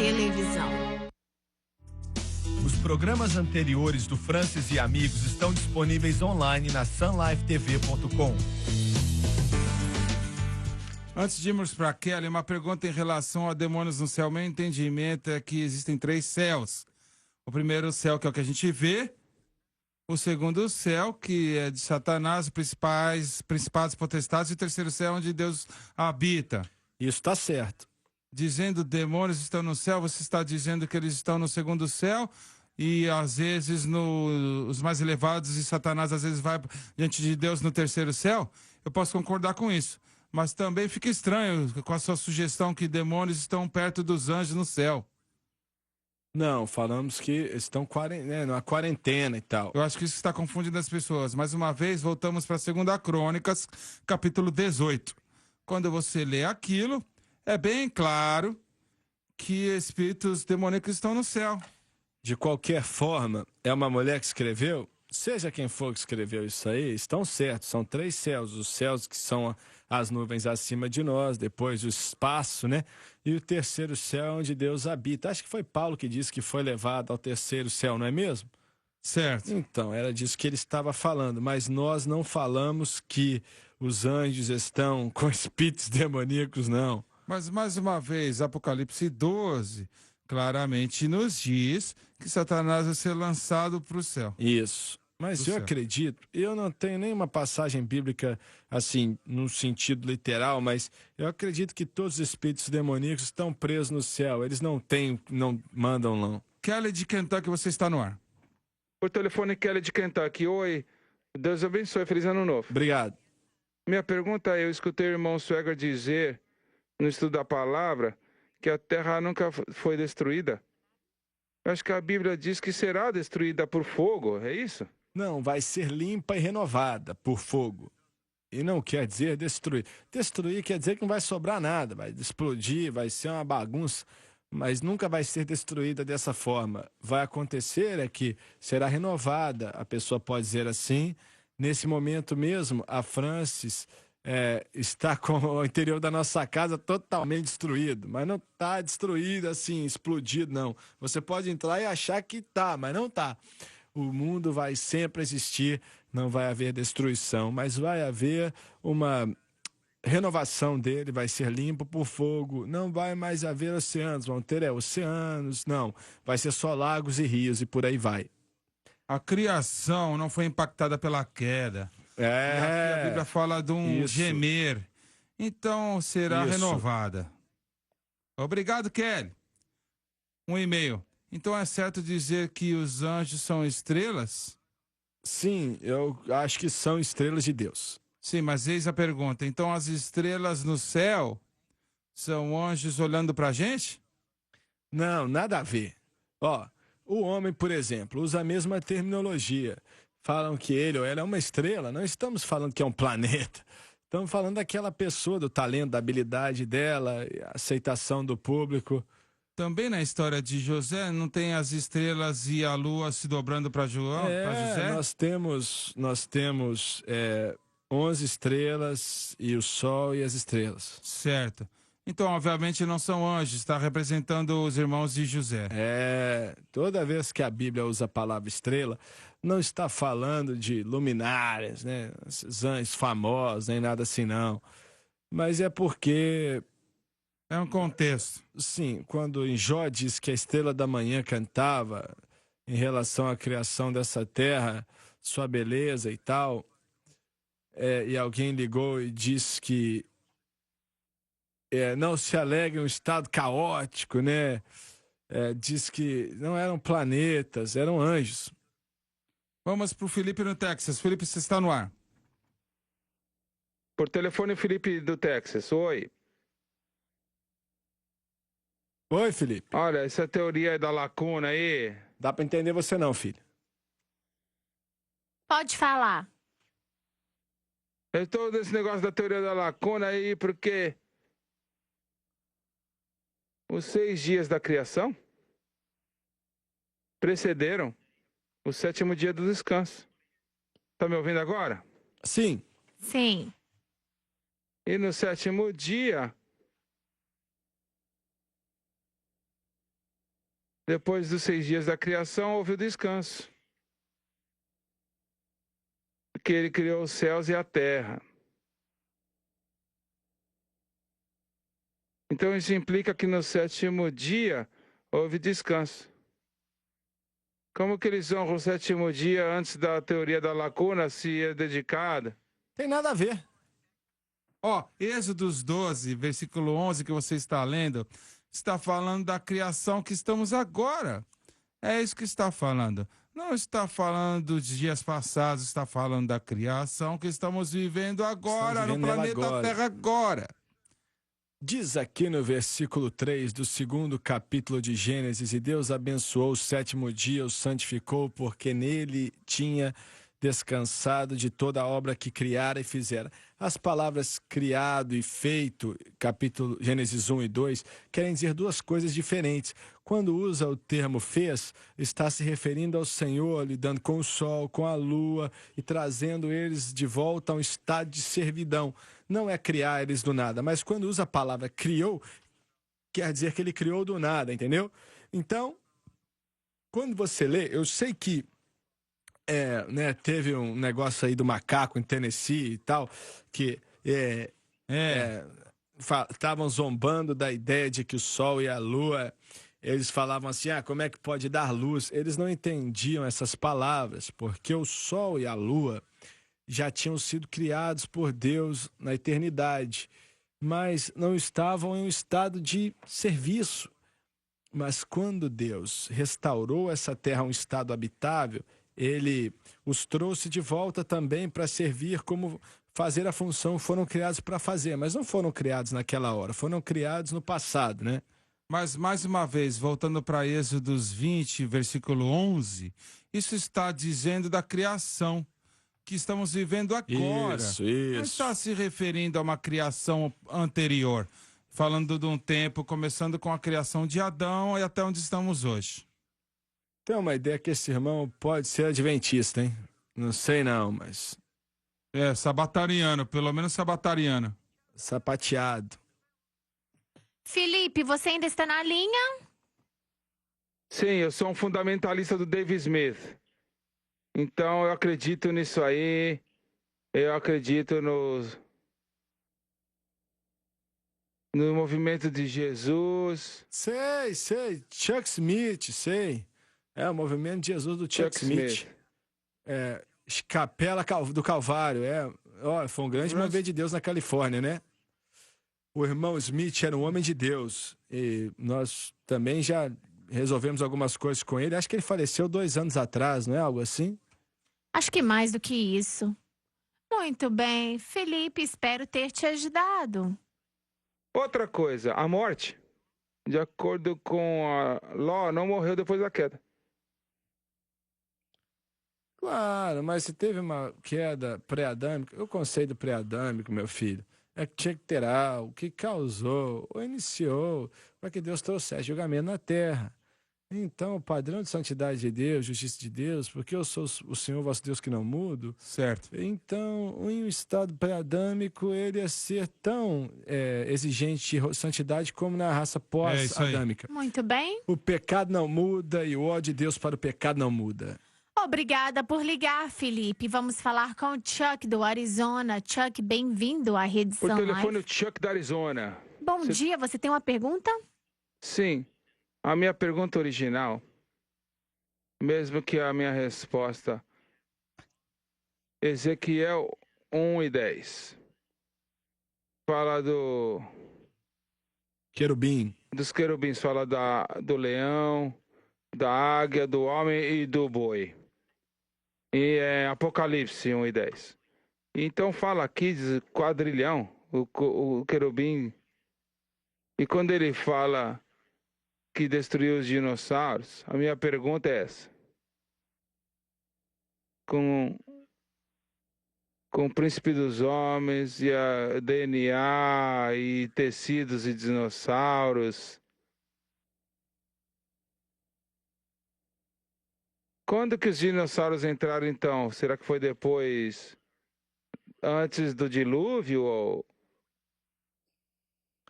televisão. Os programas anteriores do Francis e Amigos estão disponíveis online na sunlifetv.com. Antes de irmos para Kelly, uma pergunta em relação a demônios no céu. Meu entendimento é que existem 3 céus. O primeiro céu, que é o que a gente vê. O segundo céu, que é de Satanás, principados, potestades. E o terceiro céu, onde Deus habita. Isso está certo. Dizendo demônios estão no céu, você está dizendo que eles estão no segundo céu e às vezes os mais elevados e Satanás às vezes vai diante de Deus no terceiro céu? Eu posso concordar com isso. Mas também fica estranho com a sua sugestão que demônios estão perto dos anjos no céu. Não, falamos que estão numa quarentena e tal. Eu acho que isso está confundindo as pessoas. Mais uma vez, voltamos para 2 Crônicas, capítulo 18. Quando você lê aquilo, é bem claro que espíritos demoníacos estão no céu. De qualquer forma, é uma mulher que escreveu? Seja quem for que escreveu isso aí, estão certos. São 3 céus. Os céus que são as nuvens acima de nós, depois o espaço, né? E o terceiro céu onde Deus habita. Acho que foi Paulo que disse que foi levado ao terceiro céu, não é mesmo? Certo. Então, era disso que ele estava falando. Mas nós não falamos que os anjos estão com espíritos demoníacos, não. Mas, mais uma vez, Apocalipse 12 claramente nos diz que Satanás vai ser lançado para o céu. Isso. Mas eu acredito, eu não tenho nenhuma passagem bíblica, assim, no sentido literal, mas eu acredito que todos os espíritos demoníacos estão presos no céu. Eles não mandam, não. Kelly de Kentucky, você está no ar. Por telefone, Kelly de Kentucky. Oi, Deus abençoe, feliz ano novo. Obrigado. Minha pergunta é, eu escutei o irmão Swagger dizer, no estudo da palavra, que a terra nunca foi destruída. Eu acho que a Bíblia diz que será destruída por fogo, é isso? Não, vai ser limpa e renovada por fogo. E não quer dizer destruir. Destruir quer dizer que não vai sobrar nada, vai explodir, vai ser uma bagunça, mas nunca vai ser destruída dessa forma. Vai acontecer é que será renovada, a pessoa pode dizer assim. Nesse momento mesmo, a Francis está com o interior da nossa casa totalmente destruído, mas não está destruído assim, explodido, não. Você pode entrar e achar que tá, mas não tá. O mundo vai sempre existir, não vai haver destruição, mas vai haver uma renovação dele, vai ser limpo por fogo, não vai mais haver oceanos, vão ter oceanos, não, vai ser só lagos e rios e por aí vai. A criação não foi impactada pela queda. E aqui a Bíblia fala de um gemer. Então será renovada. Obrigado, Kelly. Um e-mail. Então é certo dizer que os anjos são estrelas? Sim, eu acho que são estrelas de Deus. Sim, mas eis a pergunta. Então as estrelas no céu são anjos olhando pra gente? Não, nada a ver. Ó, o homem, por exemplo, usa a mesma terminologia. Falam que ele ou ela é uma estrela. Não estamos falando que é um planeta. Estamos falando daquela pessoa, do talento, da habilidade dela, a aceitação do público. Também na história de José, não tem as estrelas e a lua se dobrando para José? Nós temos 11 estrelas e o sol e as estrelas. Certo. Então, obviamente, não são anjos, está representando os irmãos de José. Toda vez que a Bíblia usa a palavra estrela, não está falando de luminárias, né? Esses anjos famosos, nem nada assim, não. Mas é porque... é um contexto. Sim, quando em Jó diz que a estrela da manhã cantava em relação à criação dessa terra, sua beleza e tal, e alguém ligou e disse que não se alegre em um estado caótico, né? Diz que não eram planetas, eram anjos. Vamos para o Felipe no Texas. Felipe, você está no ar. Por telefone, Felipe do Texas. Oi. Oi, Felipe. Olha, essa teoria aí da lacuna aí... Dá pra entender você não, filho. Pode falar. Eu tô desse negócio da teoria da lacuna aí porque... os 6 dias da criação precederam o 7º dia do descanso. Tá me ouvindo agora? Sim. Sim. E no 7º dia... Depois dos 6 dias da criação, houve o descanso. Que ele criou os céus e a terra. Então isso implica que no 7º dia houve descanso. Como que eles honram o 7º dia antes da teoria da lacuna, se é dedicada? Tem nada a ver. Ó, Êxodos 12, versículo 11, que você está lendo, está falando da criação que estamos agora. É isso que está falando. Não está falando dos dias passados, está falando da criação que estamos vivendo agora, Estamos vivendo no nela planeta agora. Terra agora. Diz aqui no versículo 3 do 2º capítulo de Gênesis: e Deus abençoou o 7º dia, o santificou, porque nele tinha descansado de toda a obra que criara e fizera. As palavras criado e feito, capítulo Gênesis 1 e 2, querem dizer duas coisas diferentes. Quando usa o termo fez, está se referindo ao Senhor, lidando com o sol, com a lua e trazendo eles de volta a um estado de servidão. Não é criar eles do nada, mas quando usa a palavra criou, quer dizer que ele criou do nada, entendeu? Então, quando você lê, eu sei que teve um negócio aí do macaco em Tennessee e tal, que estavam zombando da ideia de que o sol e a lua, eles falavam assim, como é que pode dar luz? Eles não entendiam essas palavras, porque o sol e a lua já tinham sido criados por Deus na eternidade, mas não estavam em um estado de serviço. Mas quando Deus restaurou essa terra a um estado habitável, ele os trouxe de volta também para servir como fazer a função que foram criados para fazer, mas não foram criados naquela hora, foram criados no passado, né? Mas, mais uma vez, voltando para Êxodos 20, versículo 11, isso está dizendo da criação que estamos vivendo agora. Isso. Não está se referindo a uma criação anterior, falando de um tempo, começando com a criação de Adão e até onde estamos hoje. Tem uma ideia que esse irmão pode ser adventista, hein? Não sei não, mas... sabatariano, pelo menos sabatariano. Sapateado. Felipe, você ainda está na linha? Sim, eu sou um fundamentalista do Dave Smith. Então eu acredito nisso aí. Eu acredito no movimento de Jesus. Sei. Chuck Smith, sei. É o movimento de Jesus do Chuck Smith. Capela do Calvário. Foi um grande mover de Deus na Califórnia, né? O irmão Smith era um homem de Deus. E nós também já resolvemos algumas coisas com ele. Acho que ele faleceu 2 anos atrás, não é algo assim? Acho que mais do que isso. Muito bem, Felipe, espero ter te ajudado. Outra coisa, a morte, de acordo com a Ló, não morreu depois da queda. Claro, mas se teve uma queda pré-adâmica, o conceito pré-adâmico, meu filho, é que tinha que ter algo que causou ou iniciou para que Deus trouxesse julgamento na terra. Então, o padrão de santidade de Deus, justiça de Deus, porque eu sou o Senhor vosso Deus que não mudo. Certo. Então, em um estado pré-adâmico, ele ia ser tão exigente de santidade como na raça pós-adâmica. Muito bem. O pecado não muda e o ódio de Deus para o pecado não muda. Obrigada por ligar, Felipe. Vamos falar com o Chuck do Arizona. Chuck, bem-vindo à Rede Por São telefone, Life. o Chuck da Arizona. Bom dia, você tem uma pergunta? Sim. A minha pergunta original, mesmo que a minha resposta, Ezequiel 1 e 10, fala Querubim. dos querubins, fala do leão, da águia, do homem e do boi. E Apocalipse 1 e 10. Então fala aqui, diz quadrilhão, o querubim. E quando ele fala que destruiu os dinossauros, a minha pergunta é essa. Com o príncipe dos homens e a DNA e tecidos e dinossauros, quando que os dinossauros entraram então? Será que foi depois, antes do dilúvio ou